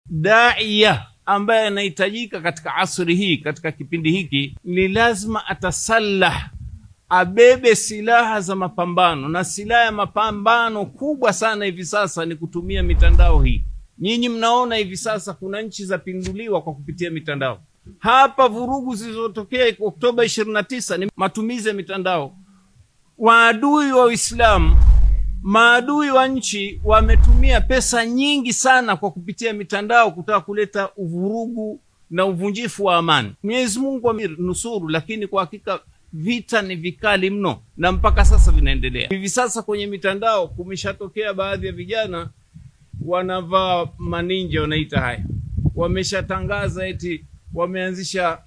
Daia ambaye anahitajika katika asri hii, katika kipindi hiki, ni lazima atasalah, abebe silaha za mapambano. Na silaha ya mapambano kubwa sana hivi sasa ni kutumia mitandao hii. Nyinyi mnaona hivi sasa kuna nchi za pinduliwa kwa kupitia mitandao. Hapa vurugu zilizotokea Oktoba 29 ni matumizi ya mitandao. Waadui wa Uislamu, maadui wa nchi wametumia pesa nyingi sana kwa kupitia mitandao kutaka kuleta uvurugu na uvunjifu wa amani. Mwenyezi Mungu amenusuru, lakini kwa hakika vita ni vikali mno na mpaka sasa vinaendelea. Hivi sasa kwenye mitandao kumeshatokea baadhi ya vijana wanavaa maninja, wanaita haya, wameshatangaza eti wameanzisha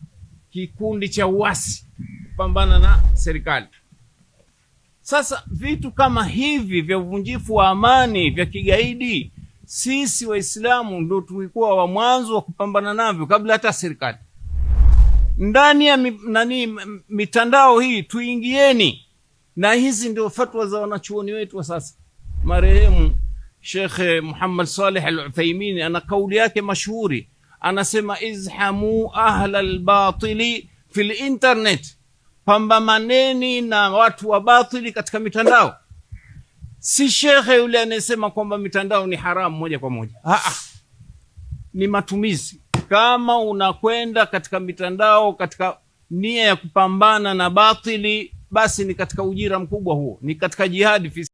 kikundi cha uasi kupambana na serikali. Sasa vitu kama hivi vya uvunjifu wa amani vya kigaidi, sisi Waislamu ndio tulikuwa wa mwanzo wa kupambana navyo kabla hata serikali. Ndani ya mitandao hii tuingieni, na hizi ndio fatwa za wanachuoni wetu wa sasa. Marehemu Sheikh Muhammad Saleh Al-Uthaymeen ana kauli yake mashuhuri, anasema izhamu ahla al-batili fil internet, pambamaneni na watu wa batili katika mitandao. Si shekhe yule anayesema kwamba mitandao ni haramu moja kwa moja, ni matumizi. Kama unakwenda katika mitandao katika nia ya kupambana na batili, basi ni katika ujira mkubwa huo, ni katika jihadi fi